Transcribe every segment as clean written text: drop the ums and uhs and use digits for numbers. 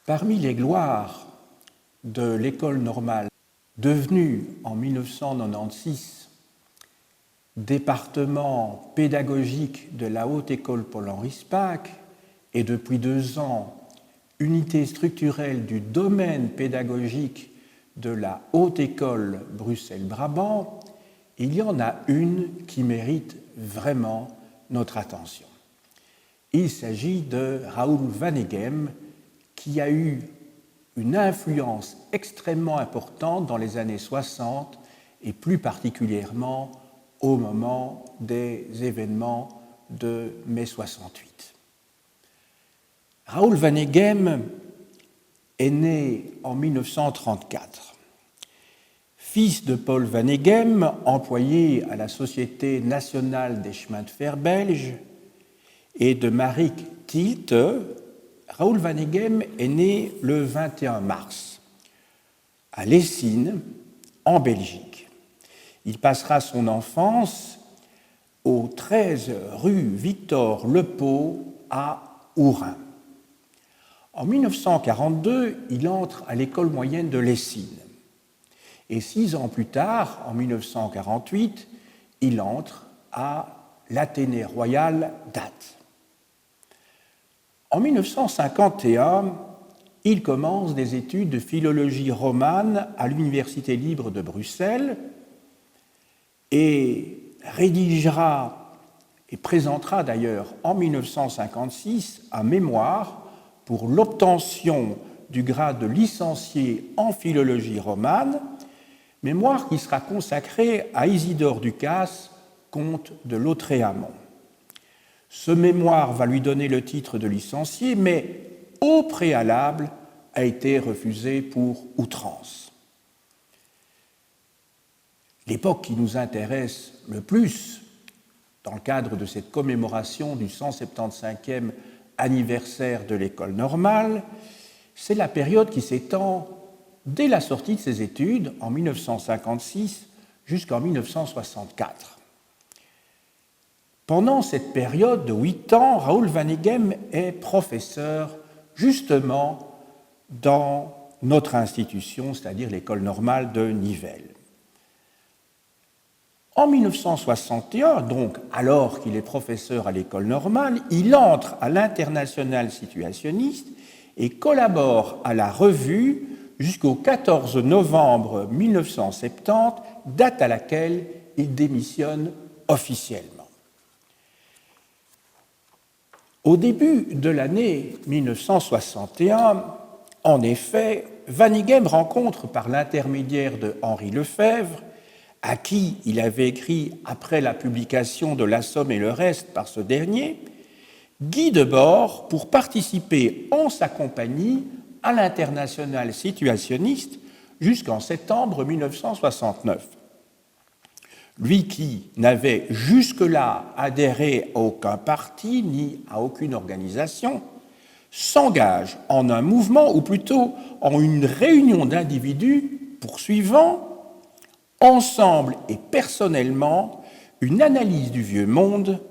Parmi les gloires de l'école normale, devenue en 1996 département pédagogique de la Haute École Paul-Henri Spaak et depuis 2 ans unité structurelle du domaine pédagogique de la Haute École Bruxelles-Brabant, il y en a une qui mérite vraiment notre attention. Il s'agit de Raoul Vaneigem, qui a eu une influence extrêmement importante dans les années 60 et plus particulièrement au moment des événements de mai 68. Raoul Vaneigem est né en 1934. Fils de Paul Vaneigem, employé à la Société nationale des chemins de fer belges, et de Marieke Tielt, Raoul Vaneigem est né le 21 mars à Lessines, en Belgique. Il passera son enfance au 13 rue Victor Lepaut à Ourin. En 1942, il entre à l'école moyenne de Lessines. Et 6 ans plus tard, en 1948, il entre à l'Athénée royal d'Ath. En 1951, il commence des études de philologie romane à l'Université libre de Bruxelles et rédigera et présentera d'ailleurs en 1956 un mémoire pour l'obtention du grade de licencié en philologie romane, mémoire qui sera consacré à Isidore Ducasse, comte de Lautréamont. Ce mémoire va lui donner le titre de licencié, mais au préalable a été refusé pour outrance. L'époque qui nous intéresse le plus, dans le cadre de cette commémoration du 175e anniversaire de l'école normale, c'est la période qui s'étend dès la sortie de ses études, en 1956 jusqu'en 1964. Pendant cette période de 8 ans, Raoul Vaneigem est professeur justement dans notre institution, c'est-à-dire l'école normale de Nivelles. En 1961, donc alors qu'il est professeur à l'école normale, il entre à l'Internationale situationniste et collabore à la revue jusqu'au 14 novembre 1970, date à laquelle il démissionne officiellement. Au début de l'année 1961, en effet, Vaneigem rencontre par l'intermédiaire de Henri Lefebvre, à qui il avait écrit après la publication de La Somme et le reste par ce dernier, Guy Debord pour participer en sa compagnie à l'Internationale situationniste jusqu'en septembre 1969. Lui qui n'avait jusque-là adhéré à aucun parti ni à aucune organisation, s'engage en un mouvement, ou plutôt en une réunion d'individus poursuivant, ensemble et personnellement, une analyse du vieux monde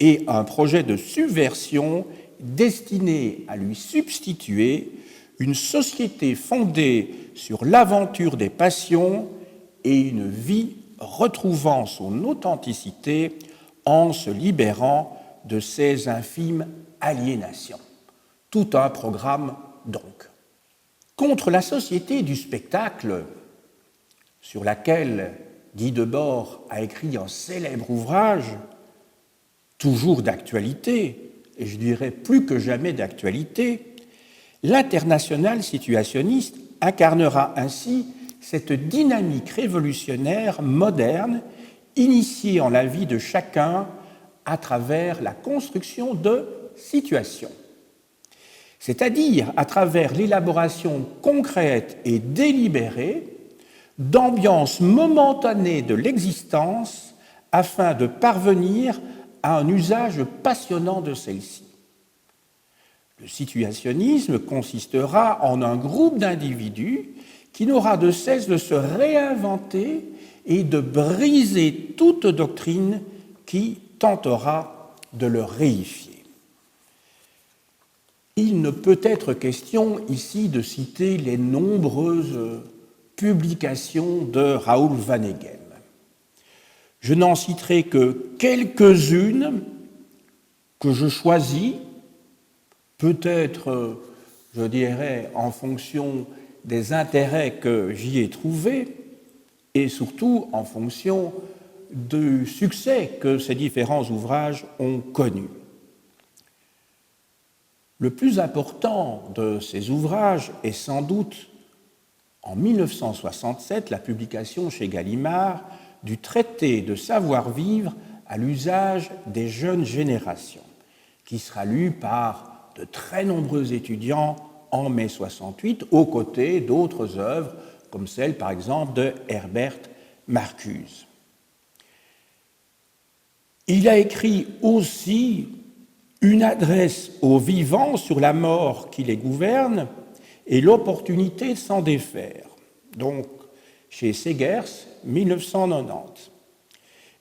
et un projet de subversion destiné à lui substituer une société fondée sur l'aventure des passions et une vie retrouvant son authenticité en se libérant de ses infimes aliénations. Tout un programme donc. Contre la société du spectacle, sur laquelle Guy Debord a écrit un célèbre ouvrage, toujours d'actualité, et je dirais plus que jamais d'actualité, l'Internationale situationniste incarnera ainsi cette dynamique révolutionnaire moderne initiée en la vie de chacun à travers la construction de situations, c'est-à-dire à travers l'élaboration concrète et délibérée d'ambiances momentanées de l'existence afin de parvenir à un usage passionnant de celle-ci. Le situationnisme consistera en un groupe d'individus qui n'aura de cesse de se réinventer et de briser toute doctrine qui tentera de le réifier. il ne peut être question ici de citer les nombreuses publications de Raoul Vaneigem. Je n'en citerai que quelques-unes que je choisis, peut-être, je dirais, en fonction des intérêts que j'y ai trouvés et surtout en fonction du succès que ces différents ouvrages ont connu. Le plus important de ces ouvrages est sans doute, en 1967, la publication chez Gallimard du traité de savoir-vivre à l'usage des jeunes générations, qui sera lu par de très nombreux étudiants en mai 68, aux côtés d'autres œuvres, comme celle, par exemple, de Herbert Marcuse. Il a écrit aussi une adresse aux vivants sur la mort qui les gouverne et l'opportunité de s'en défaire, donc chez Segers, 1990.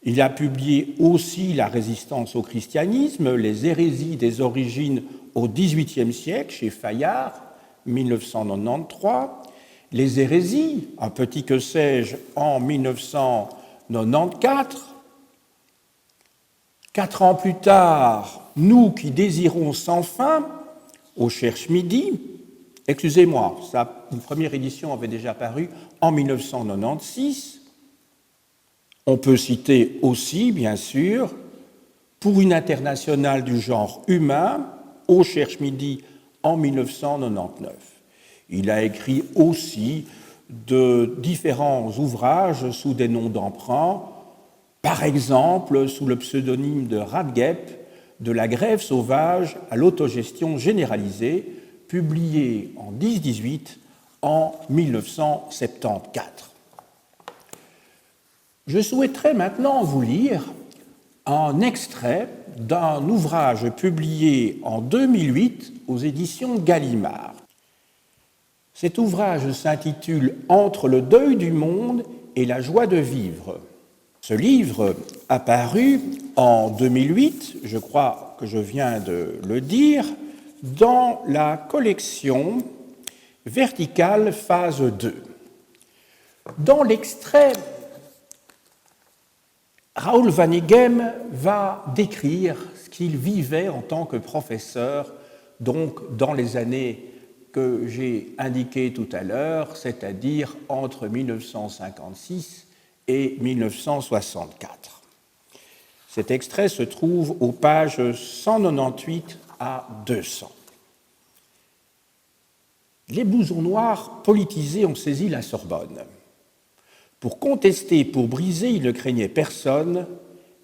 Il a publié aussi La résistance au christianisme, les hérésies des origines au XVIIIe siècle, chez Fayard, 1993, Les hérésies, Un petit que sais-je, en 1994. 4 ans plus tard, Nous qui désirons sans fin, au Cherche-Midi. Excusez-moi, une première édition avait déjà paru en 1996. On peut citer aussi, bien sûr, Pour une internationale du genre humain, au Cherche-Midi en 1999. Il a écrit aussi de différents ouvrages sous des noms d'emprunt, par exemple sous le pseudonyme de Radgep, De la grève sauvage à l'autogestion généralisée, publié en 10-18 en 1974. Je souhaiterais maintenant vous lire un extrait d'un ouvrage publié en 2008 aux éditions Gallimard. Cet ouvrage s'intitule « Entre le deuil du monde et la joie de vivre ». Ce livre a paru en 2008, je crois que je viens de le dire, dans la collection Verticale phase 2. Dans l'extrait, Raoul Vaneigem va décrire ce qu'il vivait en tant que professeur, donc dans les années que j'ai indiquées tout à l'heure, c'est-à-dire entre 1956 et 1964. Cet extrait se trouve aux pages 198 à 200. Les blousons noirs politisés ont saisi la Sorbonne. Pour contester, pour briser, ils ne craignaient personne,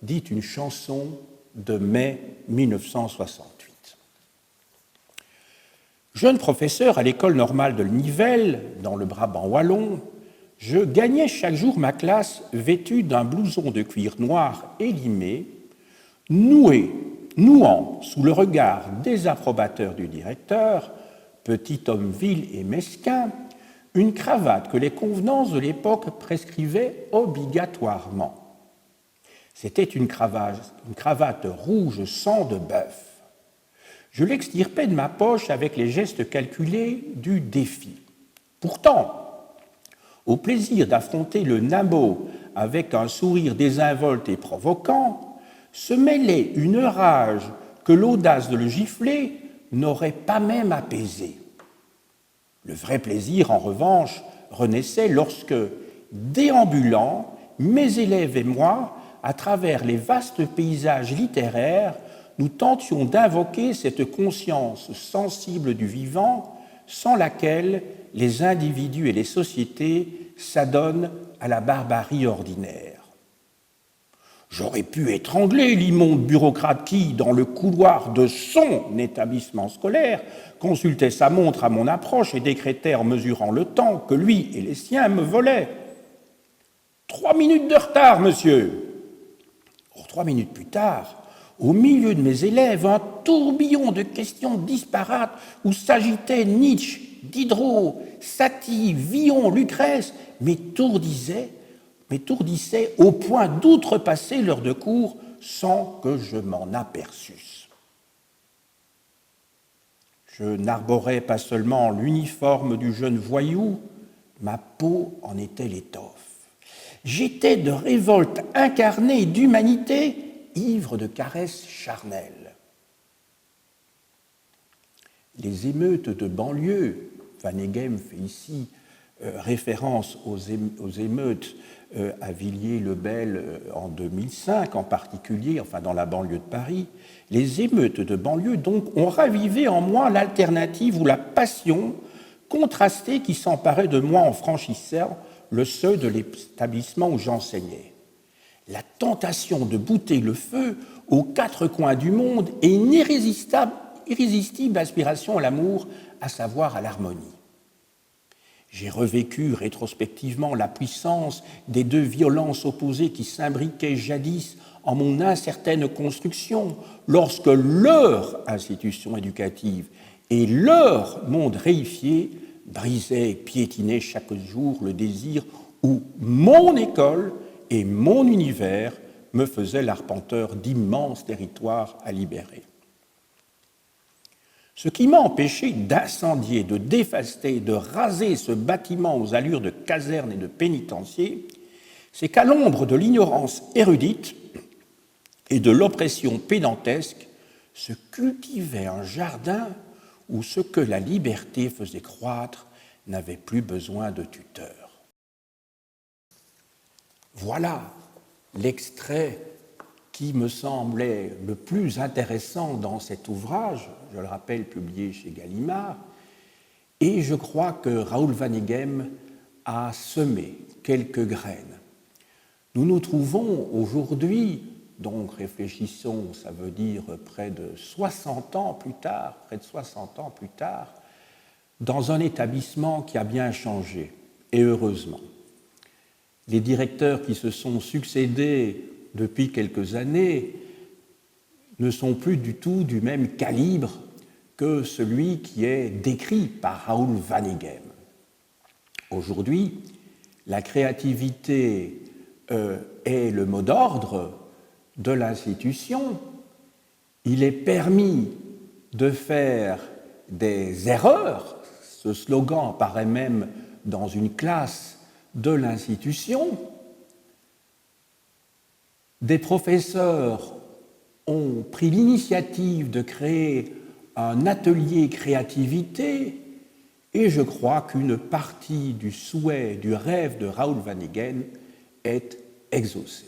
dit une chanson de mai 1968. Jeune professeur à l'école normale de Nivelles, dans le Brabant wallon, je gagnais chaque jour ma classe vêtu d'un blouson de cuir noir élimé, nouant sous le regard désapprobateur du directeur, petit homme vil et mesquin, une cravate que les convenances de l'époque prescrivaient obligatoirement. C'était une cravate rouge sang de bœuf. Je l'extirpai de ma poche avec les gestes calculés du défi. Pourtant, au plaisir d'affronter le Nabot avec un sourire désinvolte et provoquant, se mêlait une rage que l'audace de le gifler n'aurait pas même apaisé. Le vrai plaisir, en revanche, renaissait lorsque, déambulant, mes élèves et moi, à travers les vastes paysages littéraires, nous tentions d'invoquer cette conscience sensible du vivant sans laquelle les individus et les sociétés s'adonnent à la barbarie ordinaire. J'aurais pu étrangler l'immonde bureaucrate qui, dans le couloir de son établissement scolaire, consultait sa montre à mon approche et décrétait en mesurant le temps que lui et les siens me volaient. 3 minutes de retard, monsieur. 3 minutes plus tard, au milieu de mes élèves, un tourbillon de questions disparates où s'agitaient Nietzsche, Diderot, Satie, Villon, Lucrèce, m'étourdissait au point d'outrepasser l'heure de cours sans que je m'en aperçusse. Je n'arborais pas seulement l'uniforme du jeune voyou, ma peau en était l'étoffe. J'étais de révolte incarnée, d'humanité, ivre de caresses charnelles. Les émeutes de banlieue, Vaneigem fait ici référence aux émeutes à Villiers-le-Bel en 2005 en particulier, enfin dans la banlieue de Paris, les émeutes de banlieue donc ont ravivé en moi l'alternative ou la passion contrastée qui s'emparait de moi en franchissant le seuil de l'établissement où j'enseignais. La tentation de bouter le feu aux quatre coins du monde et une irrésistible aspiration à l'amour, à savoir à l'harmonie. J'ai revécu rétrospectivement la puissance des deux violences opposées qui s'imbriquaient jadis en mon incertaine construction, lorsque leur institution éducative et leur monde réifié brisaient et piétinaient chaque jour le désir où mon école et mon univers me faisaient l'arpenteur d'immenses territoires à libérer. Ce qui m'a empêché d'incendier, de dévaster, de raser ce bâtiment aux allures de caserne et de pénitencier, c'est qu'à l'ombre de l'ignorance érudite et de l'oppression pédantesque se cultivait un jardin où ce que la liberté faisait croître n'avait plus besoin de tuteur. Voilà l'extrait qui me semblait le plus intéressant dans cet ouvrage, je le rappelle, publié chez Gallimard, et je crois que Raoul Vaneigem a semé quelques graines. Nous nous trouvons aujourd'hui, donc réfléchissons, ça veut dire près de 60 ans plus tard, dans un établissement qui a bien changé, et heureusement. Les directeurs qui se sont succédés depuis quelques années ne sont plus du tout du même calibre que celui qui est décrit par Raoul Vaneigem. Aujourd'hui, la créativité est le mot d'ordre de l'institution. Il est permis de faire des erreurs. Ce slogan apparaît même dans une classe de l'institution. Des professeurs ont pris l'initiative de créer un atelier créativité et je crois qu'une partie du souhait, du rêve de Raoul Vaneigem est exaucée.